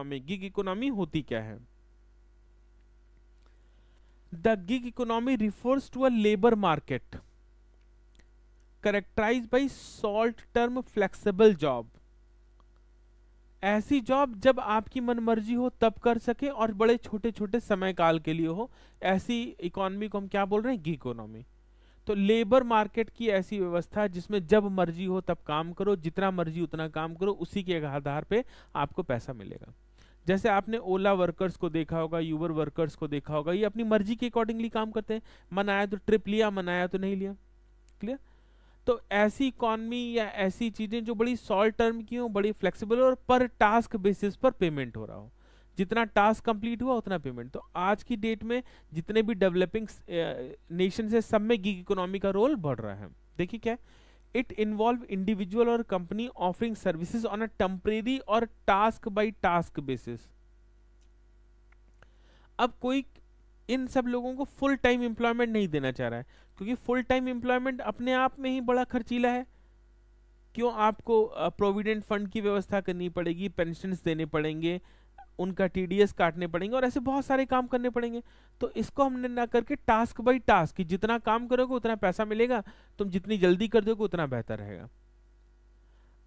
Economy. Gig economy होती क्या है? The gig economy refers to a labour market characterised by short term flexible job. ऐसी job जब आपकी मनमर्जी हो तब कर सके और बड़े छोटे छोटे समय काल के लिए हो, ऐसी इकोनॉमी को हम क्या बोल रहे हैं? Gig economy. तो लेबर मार्केट की ऐसी व्यवस्था जिसमें जब मर्जी हो तब काम करो, जितना मर्जी उतना काम करो, उसी के आधार पे आपको पैसा मिलेगा। जैसे आपने ओला वर्कर्स को देखा होगा, यूबर वर्कर्स को देखा होगा, ये अपनी मर्जी के अकॉर्डिंगली काम करते हैं। मन आया तो ट्रिप लिया, मन आया तो नहीं लिया। क्लियर? तो ऐसी इकॉनमी या ऐसी चीजें जो बड़ी शॉर्ट टर्म की हो, बड़ी फ्लेक्सिबल और पर टास्क बेसिस पर पेमेंट हो रहा हो, जितना टास्क कंप्लीट हुआ उतना पेमेंट। तो आज की डेट में जितने भी डेवलपिंग नेशन है, सब में गिग इकोनॉमी का रोल बढ़ रहा है। देखिए क्या, इट इन्वॉल्व इंडिविजुअल और company offering services on a temporary और टास्क बाय टास्क बेसिस। अब कोई इन सब लोगों को फुल टाइम एम्प्लॉयमेंट नहीं देना चाह रहा है, क्योंकि फुल टाइम एम्प्लॉयमेंट अपने आप में ही बड़ा खर्चीला है। क्यों? आपको प्रोविडेंट फंड की व्यवस्था करनी पड़ेगी, पेंशन्स देने पड़ेंगे, उनका टीडीएस काटने पड़ेंगे और ऐसे बहुत सारे काम करने पड़ेंगे। तो इसको हमने ना करके टास्क बाय टास्क, जितना काम करोगे उतना पैसा मिलेगा, तुम जितनी जल्दी कर दोगे उतना बेहतर रहेगा।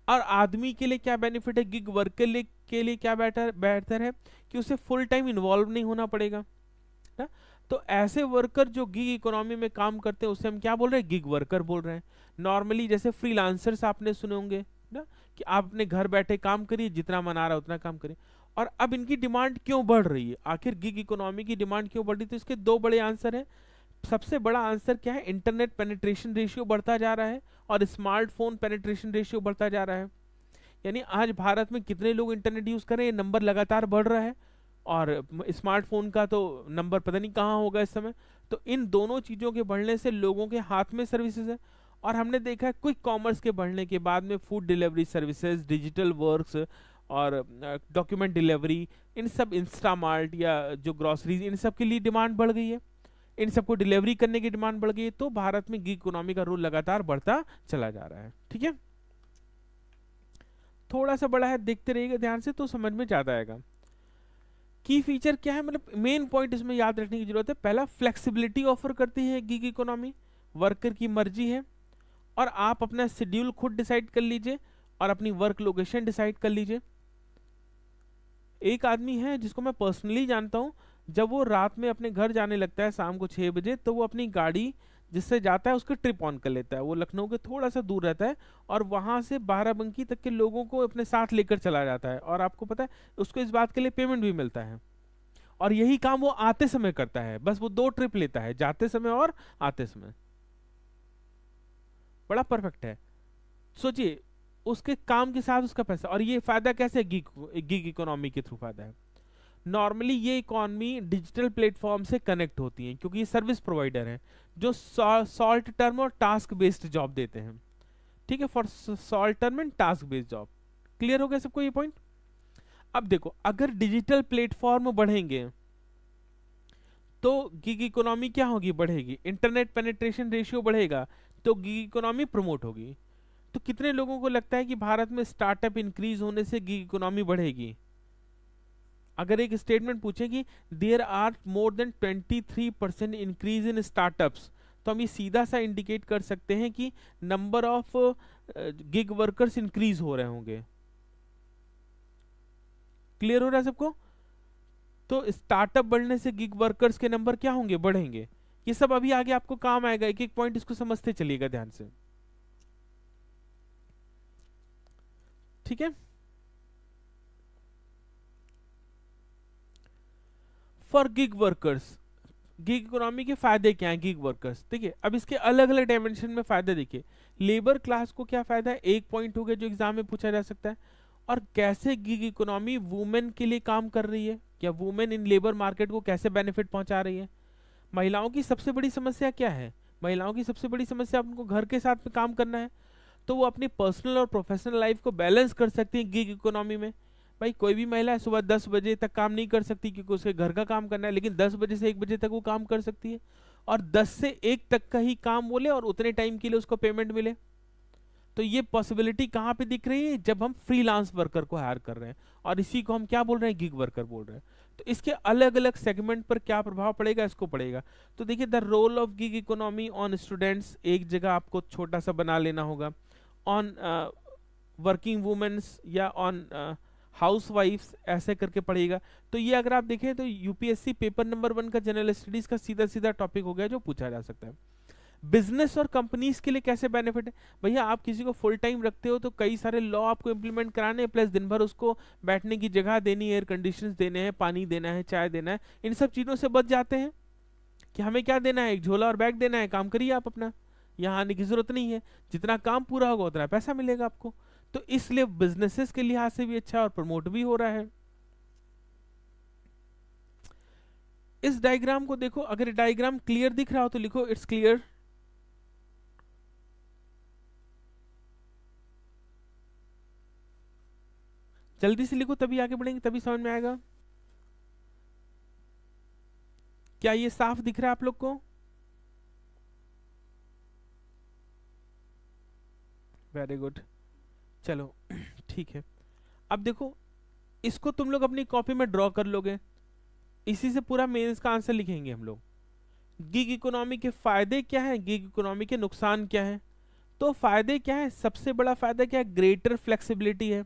और आदमी के लिए क्या बेनिफिट है? गिग वर्क के लिए क्या बेहतर है कि उसे फुल टाइम इन्वॉल्व नहीं होना पड़ेगा ना। तो ऐसे वर्कर जो गिग इकोनॉमी में काम करते हैं उसे हम क्या बोल रहे हैं? गिग वर्कर बोल रहे हैं। नॉर्मली जैसे फ्रीलांसर्स आपने सुने होंगे ना, कि आप अपने घर बैठे काम करिए, जितना मन आ रहा है उतना काम करिए। और अब इनकी डिमांड क्यों बढ़ रही है? आखिर गिग इकोनॉमी की डिमांड क्यों बढ़ रही है? तो इसके दो बड़े आंसर हैं। सबसे बड़ा आंसर क्या है? इंटरनेट पेनिट्रेशन रेशियो बढ़ता जा रहा है और स्मार्टफोन पेनिट्रेशन रेशियो बढ़ता जा रहा है। यानी आज भारत में कितने लोग इंटरनेट यूज कर रहे हैं, ये नंबर लगातार बढ़ रहा है, और स्मार्टफोन का तो नंबर पता नहीं कहाँ होगा इस समय। तो इन दोनों चीजों के बढ़ने से लोगों के हाथ में सर्विसेज है। और हमने देखा है क्विक कॉमर्स के बढ़ने के बाद में food delivery services, digital works और डॉक्यूमेंट डिलीवरी, इन सब, इंस्टामार्ट या जो ग्रोसरीज, इन सब के लिए डिमांड बढ़ गई है, इन सबको डिलीवरी करने की डिमांड बढ़ गई है। तो भारत में गिग इकोनॉमी का रोल लगातार बढ़ता चला जा रहा है। ठीक है, थोड़ा सा बड़ा है, देखते रहिएगा ध्यान से तो समझ में ज्यादा आएगा। की फीचर क्या है, मतलब मेन पॉइंट इसमें याद रखने की जरूरत है। पहला, फ्लेक्सिबिलिटी ऑफर करती है गिग इकोनॉमी, वर्कर की मर्जी है और आप अपना शेड्यूल खुद डिसाइड कर लीजिए और अपनी वर्क लोकेशन डिसाइड कर लीजिए। एक आदमी है जिसको मैं पर्सनली जानता हूं, जब वो रात में अपने घर जाने लगता है शाम को 6 बजे, तो वो अपनी गाड़ी जिससे जाता है उसके ट्रिप ऑन कर लेता है। वो लखनऊ के थोड़ा सा दूर रहता है और वहां से बाराबंकी तक के लोगों को अपने साथ लेकर चला जाता है। और आपको पता है उसको इस बात के लिए पेमेंट भी मिलता है। और यही काम वो आते समय करता है, बस वो 2 ट्रिप लेता है, जाते समय और आते समय। बड़ा परफेक्ट है। सोचिए, उसके काम के साथ उसका पैसा। और ये फायदा कैसे गिग इकोनॉमी के थ्रू फायदा है? नॉर्मली ये इकोनॉमी डिजिटल प्लेटफॉर्म से कनेक्ट होती है, क्योंकि ये सर्विस प्रोवाइडर है जो शॉर्ट टर्म और टास्क बेस्ड जॉब देते हैं। ठीक है, for short term and task based job. Clear हो गया सबको ये पॉइंट? अब देखो, अगर डिजिटल प्लेटफॉर्म बढ़ेंगे तो गिग इकोनॉमी क्या होगी? बढ़ेगी। इंटरनेट पेनिट्रेशन रेशियो बढ़ेगा तो गिग इकोनॉमी प्रमोट होगी। तो कितने लोगों को लगता है कि भारत में स्टार्टअप इंक्रीज होने से गिग इकोनॉमी बढ़ेगी? अगर एक स्टेटमेंट पूछे कि there are more than 23% increase in startups, तो हम ये सीधा सा इंडिकेट कर सकते हैं कि number of gig workers increase हो रहे होंगे। क्लियर हो रहा है सबको? तो स्टार्टअप बढ़ने से गिग वर्कर्स के नंबर क्या होंगे? बढ़ेंगे। ये सब अभी आगे आपको काम आएगा, एक एक पॉइंट इसको समझते चलिएगा ध्यान से। ठीक है, for gig workers, gig economy के फायदे क्या हैं गिग वर्कर्स? देखिए, अब इसके अलग अलग डायमेंशन में फायदे देखिए। लेबर क्लास को क्या फायदा है? एक पॉइंट हो गया जो एग्जाम में पूछा जा सकता है। और कैसे गिग इकोनॉमी वुमेन के लिए काम कर रही है, या वुमेन इन लेबर मार्केट को कैसे बेनिफिट पहुंचा रही है। महिलाओं की सबसे बड़ी समस्या क्या है? महिलाओं की सबसे बड़ी समस्या, उनको घर के साथ में काम करना है, तो वो अपनी पर्सनल और प्रोफेशनल लाइफ को बैलेंस कर सकती है गिग इकोनॉमी में। भाई कोई भी महिला है सुबह 10 बजे तक काम नहीं कर सकती क्योंकि उसके घर का काम करना है, लेकिन 10 बजे से 1 बजे तक वो काम कर सकती है, और 10 से 1 तक का ही काम बोले और उतने टाइम के लिए उसको पेमेंट मिले। तो ये पॉसिबिलिटी कहाँ पे दिख रही है? जब हम फ्रीलांस वर्कर को हायर कर रहे हैं, और इसी को हम क्या बोल रहे हैं? गिग वर्कर बोल रहे हैं। तो इसके अलग अलग सेगमेंट पर क्या प्रभाव पड़ेगा, इसको पड़ेगा। तो देखिए, the role of gig economy on students, एक जगह आपको छोटा सा बना लेना होगा। ऑन वर्किंग वुमेन्स या ऑन हाउस वाइफ्स, ऐसे करके पढ़ेगा। तो ये अगर आप देखें तो यूपीएससी पेपर नंबर 1 का जनरल स्टडीज का सीधा सीधा टॉपिक हो गया जो पूछा जा सकता है। बिजनेस और कंपनीज के लिए कैसे बेनिफिट है? भैया आप किसी को फुल टाइम रखते हो तो कई सारे लॉ आपको इंप्लीमेंट कराने हैं, प्लस दिन भर उसको बैठने की जगह देनी है, एयर कंडीशंस देने हैं, पानी देना है, चाय देना है, इन सब चीज़ों से बच जाते हैं कि हमें क्या देना है, एक झोला और बैग देना है, काम करिए आप अपना, यहाँ आने की जरूरत नहीं है, जितना काम पूरा होगा उतना पैसा मिलेगा आपको। तो इसलिए बिजनेसेस के लिहाज से भी अच्छा और प्रमोट भी हो रहा है। इस डायग्राम को देखो, अगर डायग्राम क्लियर दिख रहा हो तो लिखो इट्स क्लियर। जल्दी से लिखो, तभी आगे बढ़ेंगे, तभी समझ में आएगा। क्या ये साफ दिख रहा है आप लोग को? वेरी गुड, चलो ठीक है। अब देखो, इसको तुम लोग अपनी कॉपी में ड्रॉ कर लोगे, इसी से पूरा मेंस का आंसर लिखेंगे हम लोग। गिग इकोनॉमी के फायदे क्या है, गिग इकोनॉमी के नुकसान क्या है? तो फायदे क्या है? सबसे बड़ा फायदा क्या है? ग्रेटर फ्लेक्सिबिलिटी है।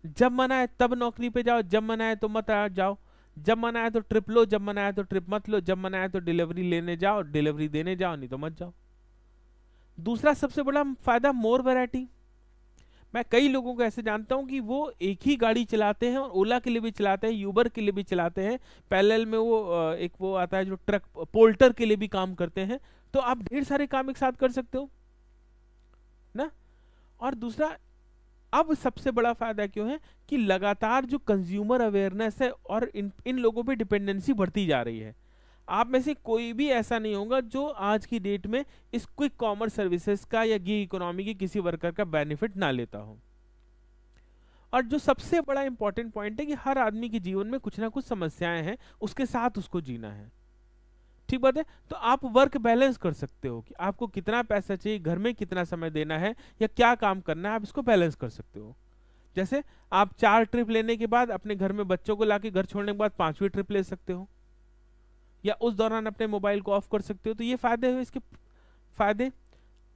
जब मन आए तब नौकरी पे जाओ, जब मन आए तो मत जाओ, जब मन आए तो ट्रिप लो, जब मन आए तो ट्रिप मत लो, जब मन आए तो डिलीवरी लेने जाओ, डिलीवरी देने जाओ, नहीं तो मत जाओ। दूसरा सबसे बड़ा फायदा, मोर वैरायटी। मैं कई लोगों को ऐसे जानता हूं कि वो एक ही गाड़ी चलाते हैं और ओला के लिए भी चलाते हैं, यूबर के लिए भी चलाते हैं, पैरेलल में वो एक वो आता है जो ट्रक पोल्टर के लिए भी काम करते हैं। तो आप ढेर सारे काम एक साथ कर सकते हो ना। और दूसरा, अब सबसे बड़ा फायदा क्यों है कि लगातार जो कंज्यूमर अवेयरनेस है और इन लोगों पे डिपेंडेंसी बढ़ती जा रही है। आप में से कोई भी ऐसा नहीं होगा जो आज की डेट में इस क्विक कॉमर्स सर्विसेज का या गिग इकोनॉमी के किसी वर्कर का बेनिफिट ना लेता हो। और जो सबसे बड़ा इंपॉर्टेंट पॉइंट है कि हर आदमी के जीवन में कुछ ना कुछ समस्याएं हैं, उसके साथ उसको जीना है। ठीक बात है। तो आप वर्क बैलेंस कर सकते हो कि आपको कितना पैसा चाहिए, घर में कितना समय देना है, या क्या काम करना है, आप इसको बैलेंस कर सकते हो। जैसे आप 4 ट्रिप लेने के बाद अपने घर में बच्चों को लाके घर छोड़ने के बाद 5वीं ट्रिप ले सकते हो, या उस दौरान अपने मोबाइल को ऑफ कर सकते हो। तो ये फायदे हुए इसके फायदे।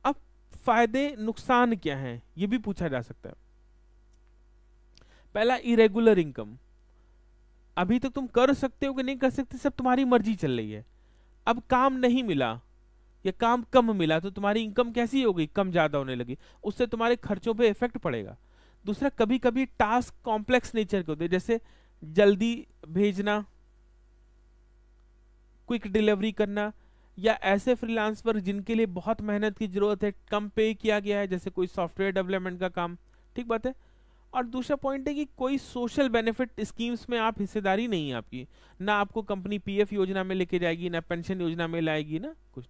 अब फायदे नुकसान क्या हैं ये भी पूछा जा सकता है। पहला, इरेगुलर इनकम। अभी तक तुम कर सकते हो कि नहीं कर सकते, सब तुम्हारी मर्जी चल रही है। अब काम नहीं मिला या काम कम मिला तो तुम्हारी इनकम कैसी हो गई, कम ज्यादा होने लगी, उससे तुम्हारे खर्चों पे इफेक्ट पड़ेगा। दूसरा, कभी कभी टास्क कॉम्प्लेक्स नेचर के होते हैं, जैसे जल्दी भेजना, क्विक डिलीवरी करना, या ऐसे फ्रीलांस वर्क जिनके लिए बहुत मेहनत की जरूरत है, कम पे किया गया है, जैसे कोई सॉफ्टवेयर डेवलपमेंट का काम। ठीक बात है। और दूसरा पॉइंट है कि कोई सोशल बेनिफिट स्कीम्स में आप हिस्सेदारी नहीं है आपकी, ना आपको कंपनी पीएफ योजना में लेके जाएगी, ना पेंशन योजना में लाएगी, ना कुछ।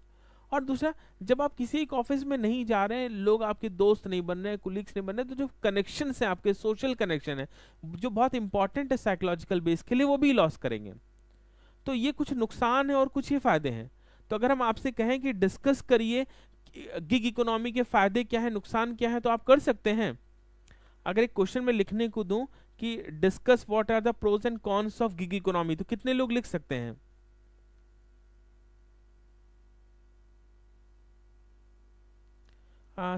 और दूसरा, जब आप किसी एक ऑफिस में नहीं जा रहे हैं, लोग आपके दोस्त नहीं बन रहे हैं, कुलीग्स नहीं बन रहे, तो जो कनेक्शन है आपके, सोशल कनेक्शन है जो बहुत इंपॉर्टेंट है साइकोलॉजिकल बेस के लिए, वो भी लॉस करेंगे। तो ये कुछ नुकसान है और कुछ ही फायदे हैं। तो अगर हम आपसे कहें कि डिस्कस करिए गिग इकोनॉमी के फायदे क्या है, नुकसान क्या है, तो आप कर सकते हैं। अगर एक क्वेश्चन में लिखने को दूं कि discuss what are the pros and cons of gig economy, तो कितने लोग लिख सकते हैं?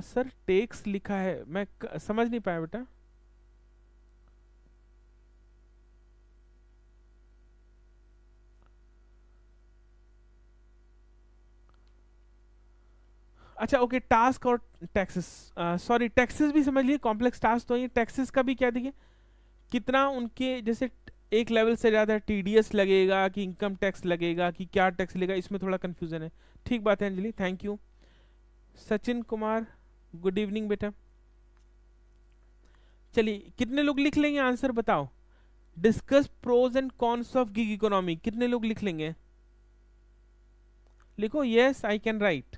सर टेक्स लिखा है, मैं समझ नहीं पाया बेटा। अच्छा ओके, टास्क और टैक्सेस, सॉरी टैक्सेस भी समझ लिए, कॉम्प्लेक्स टास्क तो ये टैक्सेस का भी क्या देखिए, कितना उनके जैसे एक लेवल से ज़्यादा टीडीएस लगेगा कि इनकम टैक्स लगेगा कि क्या टैक्स लगेगा, इसमें थोड़ा कंफ्यूजन है। ठीक बात है Anjali, thank you. Sachin Kumar, good evening बेटा। चलिए, कितने लोग लिख लेंगे आंसर बताओ? Discuss pros and cons of gig economy, कितने लोग लिख लेंगे? लिखो यस आई कैन राइट।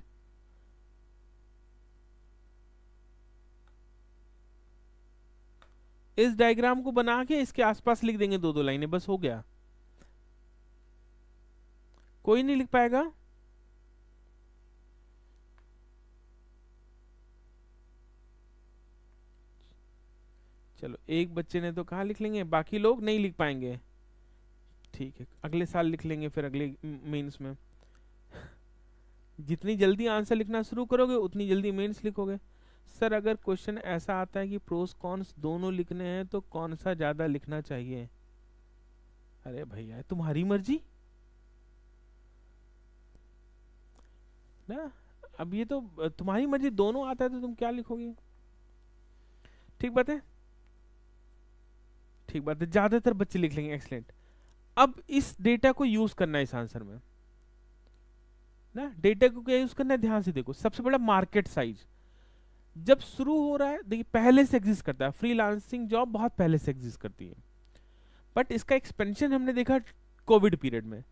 इस डायग्राम को बना के इसके आसपास लिख देंगे 2-2 लाइनें, बस हो गया। कोई नहीं लिख पाएगा? चलो एक बच्चे ने तो कहाँ लिख लेंगे, बाकी लोग नहीं लिख पाएंगे, ठीक है अगले साल लिख लेंगे, फिर अगले मेंस में। जितनी जल्दी आंसर लिखना शुरू करोगे उतनी जल्दी मेंस लिखोगे। सर अगर क्वेश्चन ऐसा आता है कि प्रोस कॉन्स दोनों लिखने हैं तो कौन सा ज्यादा लिखना चाहिए? अरे भैया तुम्हारी मर्जी ना, अब ये तो तुम्हारी मर्जी, दोनों आता है तो तुम क्या लिखोगे? ठीक बात है, ठीक बात है, ज्यादातर बच्चे लिख लेंगे, एक्सलेंट। अब इस डेटा को यूज करना है इस आंसर में ना, डेटा को क्या यूज करना है, ध्यान से देखो। सबसे बड़ा मार्केट साइज जब शुरू हो रहा है, देखिए पहले से एग्जिस्ट करता है, फ्रीलांसिंग जॉब बहुत पहले से एग्जिस्ट करती है, बट इसका एक्सपेंशन हमने देखा कोविड पीरियड में।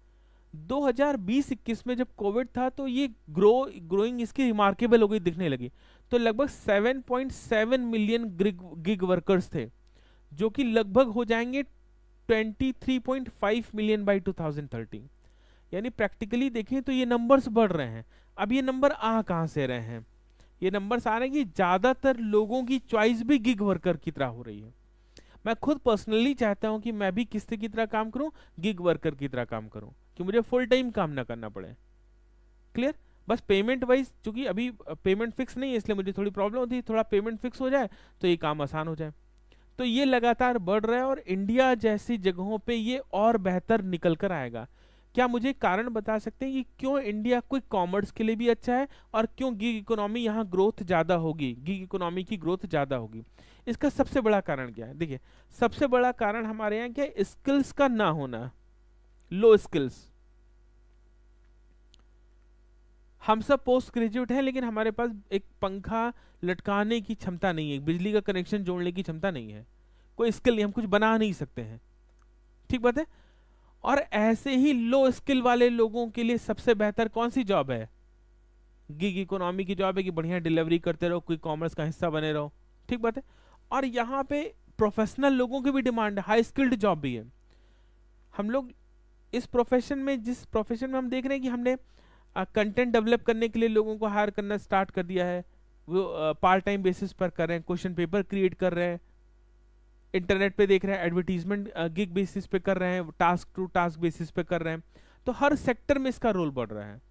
2020-21 में जब कोविड था तो ये ग्रोइंग इसकी रिमार्केबल हो गई, दिखने लगी। तो लगभग 7.7 मिलियन गिग वर्कर्स थे, जो कि लगभग हो जाएंगे 23.5 मिलियन बाई 2030। यानी प्रैक्टिकली देखें तो ये नंबर्स बढ़ रहे हैं। अब ये नंबर आ कहां से रहे हैं? ये नंबर्स आ रहे हैं कि ज्यादातर लोगों की चॉइस भी गिग वर्कर की तरह हो रही है। मैं खुद पर्सनली चाहता हूं कि मैं भी किससे की तरह काम करूं, गिग वर्कर की तरह काम करूं, कि मुझे फुल टाइम काम ना करना पड़े। क्लियर? बस पेमेंट वाइज, चूंकि अभी पेमेंट फिक्स नहीं है इसलिए मुझे थोड़ी प्रॉब्लम होती है, थोड़ा पेमेंट फिक्स हो जाए तो ये काम आसान हो जाए। तो ये लगातार बढ़ रहा है और इंडिया जैसी जगहों पे ये और बेहतर निकल कर आएगा। क्या मुझे कारण बता सकते हैं कि क्यों इंडिया क्विक कॉमर्स के लिए भी अच्छा है और क्यों गिग इकोनॉमी यहाँ ग्रोथ ज्यादा होगी, गिग इकोनॉमी की ग्रोथ ज्यादा होगी? इसका सबसे बड़ा कारण क्या है? देखिए सबसे बड़ा कारण हमारे यहाँ क्या है, स्किल्स का ना होना, लो स्किल्स। हम सब पोस्ट ग्रेजुएट हैं लेकिन हमारे पास एक पंखा लटकाने की क्षमता नहीं है, बिजली का कनेक्शन जोड़ने की क्षमता नहीं है, कोई स्किल नहीं, हम कुछ बना नहीं सकते हैं। ठीक बात है? और ऐसे ही लो स्किल वाले लोगों के लिए सबसे बेहतर कौन सी जॉब है? गिग इकोनॉमी की जॉब है कि बढ़िया डिलीवरी करते रहो, कोई कॉमर्स का हिस्सा बने रहो। ठीक बात है? और यहाँ पे प्रोफेशनल लोगों की भी डिमांड है, हाई स्किल्ड जॉब भी है। हम लोग इस प्रोफेशन में, जिस प्रोफेशन में हम देख रहे हैं कि हमने कंटेंट डेवलप करने के लिए लोगों को हायर करना स्टार्ट कर दिया है, वो पार्ट टाइम बेसिस पर कर रहे हैं, क्वेश्चन पेपर क्रिएट कर रहे हैं, इंटरनेट पे देख रहे हैं, एडवर्टीजमेंट गिग बेसिस पे कर रहे हैं, टास्क टू टास्क बेसिस पे कर रहे हैं। तो हर सेक्टर में इसका रोल बढ़ रहा है।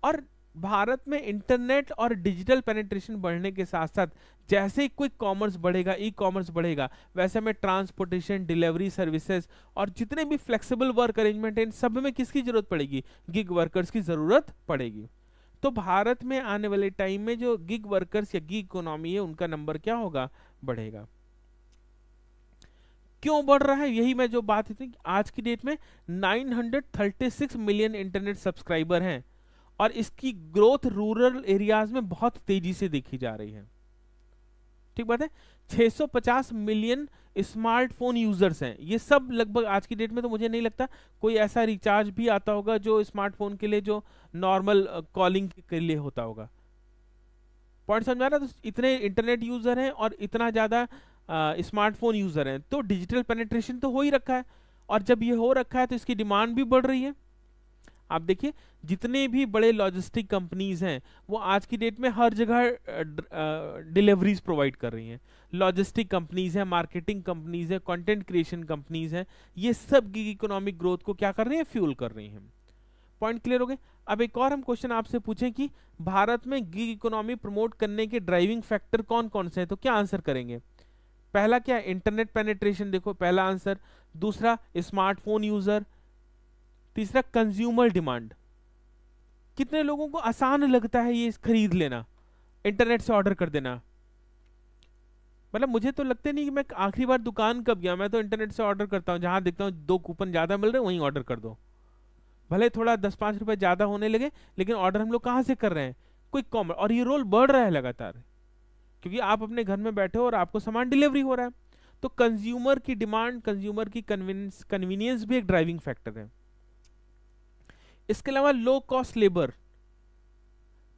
और भारत में इंटरनेट और डिजिटल पेनिट्रेशन बढ़ने के साथ साथ जैसे ही क्विक कॉमर्स बढ़ेगा, ई कॉमर्स बढ़ेगा, वैसे में ट्रांसपोर्टेशन, डिलीवरी सर्विसेज और जितने भी फ्लेक्सिबल वर्क अरेंजमेंट है, इन सब में किसकी जरूरत पड़ेगी? गिग वर्कर्स की जरूरत पड़ेगी। तो भारत में आने वाले टाइम में जो गिग वर्कर्स या गिग इकोनॉमी है, उनका नंबर क्या होगा? बढ़ेगा। क्यों बढ़ रहा है? यही मैं जो बात थी, आज की डेट में 936 मिलियन इंटरनेट सब्सक्राइबर हैं और इसकी ग्रोथ रूरल एरियाज में बहुत तेजी से देखी जा रही है। ठीक बात है? 650 मिलियन स्मार्टफोन यूजर्स हैं। ये सब लगभग आज की डेट में तो मुझे नहीं लगता कोई ऐसा रिचार्ज भी आता होगा जो स्मार्टफोन के लिए, जो नॉर्मल कॉलिंग के लिए होता होगा। पॉइंट समझा रहा? तो इतने इंटरनेट यूजर हैं और इतना ज्यादा स्मार्टफोन यूजर हैं, तो डिजिटल पेनिट्रेशन तो हो ही रखा है। और जब ये हो रखा है तो इसकी डिमांड भी बढ़ रही है। आप देखिए जितने भी बड़े लॉजिस्टिक कंपनीज हैं वो आज की डेट में हर जगह डिलीवरीज प्रोवाइड कर रही हैं। लॉजिस्टिक कंपनीज हैं, मार्केटिंग कंपनीज हैं, कंटेंट क्रिएशन कंपनीज हैं, ये सब गिग इकोनॉमिक ग्रोथ को क्या कर रही हैं? फ्यूल कर रही हैं। पॉइंट क्लियर हो गए? अब एक और हम क्वेश्चन आपसे पूछें कि भारत में गिग इकोनॉमी प्रमोट करने के ड्राइविंग फैक्टर कौन कौन से हैं, तो क्या आंसर करेंगे? पहला क्या? इंटरनेट पेनिट्रेशन, देखो पहला आंसर। दूसरा स्मार्टफोन यूजर। तीसरा कंज्यूमर डिमांड, कितने लोगों को आसान लगता है ये खरीद लेना, इंटरनेट से ऑर्डर कर देना। मतलब मुझे तो लगता नहीं कि मैं आखिरी बार दुकान कब गया, मैं तो इंटरनेट से ऑर्डर करता हूँ, जहां देखता हूँ 2 कूपन ज्यादा मिल रहे हैं वहीं ऑर्डर कर दो, भले थोड़ा 10-5 रुपए ज्यादा होने लगे, लेकिन ऑर्डर हम लोग कहाँ से कर रहे हैं? Quick commerce. और ये रोल बढ़ रहा है लगातार, क्योंकि आप अपने घर में बैठे हो और आपको सामान डिलीवरी हो रहा है। तो कंज्यूमर की डिमांड, कंज्यूमर की कन्वीनियंस भी एक ड्राइविंग फैक्टर है। इसके अलावा लो कॉस्ट लेबर,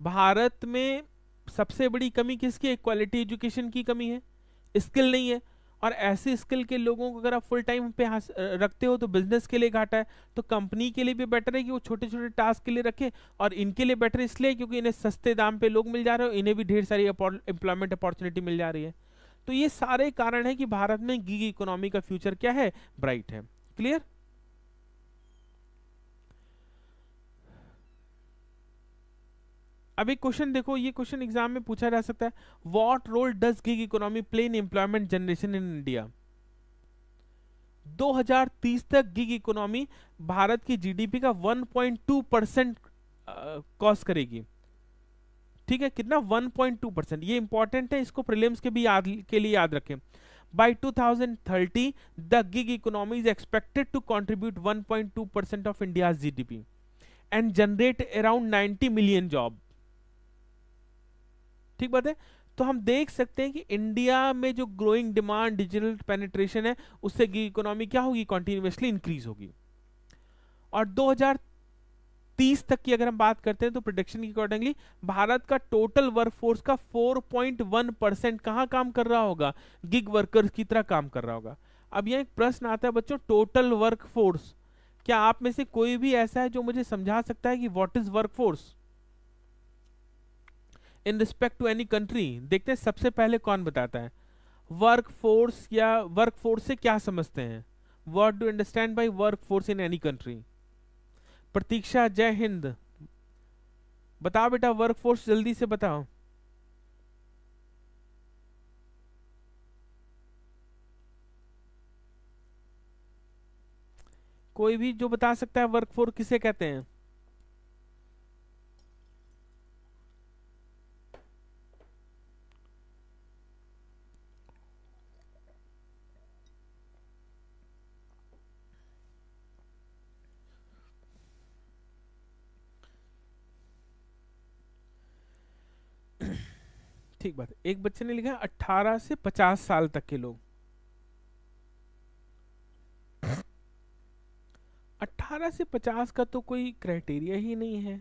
भारत में सबसे बड़ी कमी किसकी है? क्वालिटी एजुकेशन की कमी है, स्किल नहीं है। और ऐसे स्किल के लोगों को अगर आप फुल टाइम पे रखते हो तो बिजनेस के लिए घाटा है। तो कंपनी के लिए भी बेटर है कि वो छोटे छोटे टास्क के लिए रखे, और इनके लिए बेटर इसलिए क्योंकि इन्हें सस्ते दाम पे लोग मिल जा रहे हो, इन्हें भी ढेर सारी एम्प्लॉयमेंट अपॉर्चुनिटी मिल जा रही है। तो ये सारे कारण है कि भारत में गिग इकोनॉमी का फ्यूचर क्या है, ब्राइट है। क्लियर? अब एक क्वेश्चन देखो, ये क्वेश्चन एग्जाम में पूछा जा सकता है, what role does gig economy play in employment generation in India. 2030 तक गिग इकोनॉमी भारत की जीडीपी का 1.2% कॉस्ट करेगी। ठीक है, कितना? 1.2%। ये इंपॉर्टेंट है, इसको प्रीलिम्स के भी के लिए याद रखें। By 2030 the gig economy is expected to contribute 1.2% of India's GDP and generate around 90 million job. ठीक बात है। तो हम देख सकते हैं कि इंडिया में जो ग्रोइंग डिमांड, डिजिटल पेनिट्रेशन है, उससे गिग इकोनॉमी क्या होगी, कंटिन्यूअसली इंक्रीज होगी। और 2030 तक की अगर हम बात करते हैं तो प्रोडिक्शन के अकॉर्डिंगली भारत का टोटल वर्कफोर्स का 4.1% कहां काम कर रहा होगा, गिग वर्कर्स की तरह काम कर रहा होगा। अब यह एक प्रश्न आता है बच्चों, टोटल वर्कफोर्स, क्या आप में से कोई भी ऐसा है जो मुझे समझा सकता है कि what is workforce in respect to any country? देखते हैं सबसे पहले कौन बताता है वर्कफोर्स, या वर्कफोर्स से क्या समझते हैं, what do understand by workforce in any country. Pratiksha, जय हिंद, बताओ बेटा वर्कफोर्स, जल्दी से बताओ। कोई भी जो बता सकता है वर्कफोर्स किसे कहते हैं? ठीक बात है। एक बच्चे ने लिखा 18 से 50 साल तक के लोग। 18 से 50 का तो कोई क्राइटेरिया ही नहीं है।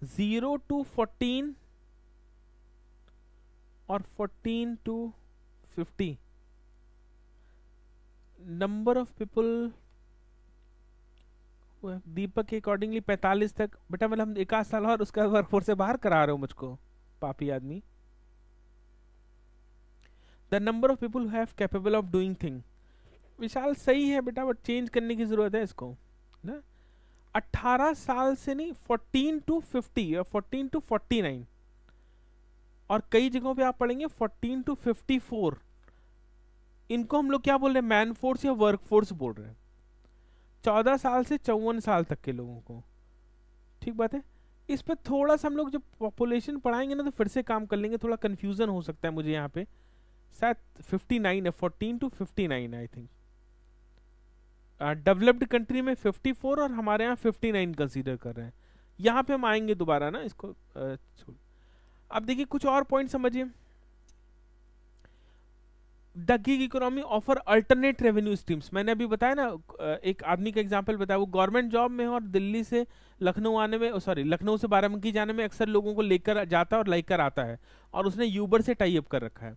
0 to 14 और 14 to 50 नंबर ऑफ पीपल, दीपक के अकॉर्डिंगली 45 तक। बेटा मतलब हम 1 साल और उसका वर्कफोर्स से बाहर करा रहे हो मुझको, पापी आदमी। The number of people have capable of doing thing, Vishal सही है बेटा, बट चेंज करने की जरूरत है इसको ना। 18 साल से नहीं, 14 to 50 या 14 to 49, और कई जगहों पे आप पढ़ेंगे 14 to 54। इनको हम लोग क्या बोल रहे हैं, मैन फोर्स या वर्क फोर्स बोल रहे हैं। 14 साल से 54 साल तक के लोगों को। ठीक बात है। इस पर थोड़ा सा हम लोग जब पॉपुलेशन पढ़ाएंगे ना तो फिर से काम कर लेंगे, थोड़ा कंफ्यूजन हो सकता है मुझे यहाँ पे। शायद 59 है, 14 to 59 I think. Developed country में 54 और हमारे यहाँ 59 कंसीडर कर रहे हैं। यहाँ पे हम आएंगे दोबारा ना इसको। अब देखिए कुछ और पॉइंट समझिए। The gig economy offer alternate revenue streams, मैंने अभी बताया ना, एक आदमी का एग्जांपल बताया, वो गवर्नमेंट जॉब में है और दिल्ली से लखनऊ आने में, सॉरी लखनऊ से बाराबंकी जाने में अक्सर लोगों को लेकर जाता है और लेकर आता है, और उसने यूबर से टाई अप कर रखा है।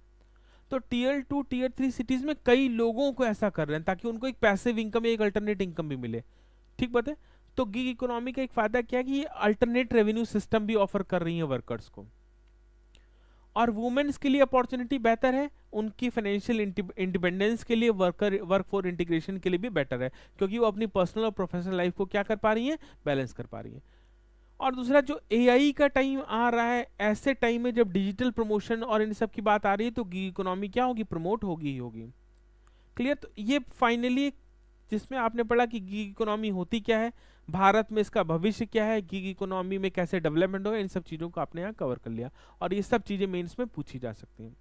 तो टीयर 2 टीयर 3 सिटीज में कई लोगों को ऐसा कर रहे हैं ताकि उनको एक पैसिव इनकम, एक अल्टरनेट इनकम भी मिले। ठीक बात है। तो गिग इकोनॉमी का एक फायदा क्या है कि ये अल्टरनेट रेवेन्यू सिस्टम भी ऑफर कर रही है वर्कर्स को। और वुमेन्स के लिए अपॉर्चुनिटी बेहतर है, उनकी फाइनेंशियल इंडिपेंडेंस के लिए, वर्कफोर्स इंटीग्रेशन के लिए भी बेटर है, क्योंकि वो अपनी पर्सनल और प्रोफेशनल लाइफ को क्या कर पा रही है, बैलेंस कर पा रही है। और दूसरा जो एआई का टाइम आ रहा है, ऐसे टाइम में जब डिजिटल प्रमोशन और इन सब की बात आ रही है, तो गिग इकोनॉमी क्या होगी, प्रमोट होगी ही होगी। क्लियर। तो ये फाइनली जिसमें आपने पढ़ा कि गिग इकोनॉमी होती क्या है, भारत में इसका भविष्य क्या है, गिग इकोनॉमी में कैसे डेवलपमेंट होगा, इन सब चीज़ों को आपने यहाँ कवर कर लिया, और ये सब चीज़ें मेंस में पूछी जा सकती हैं।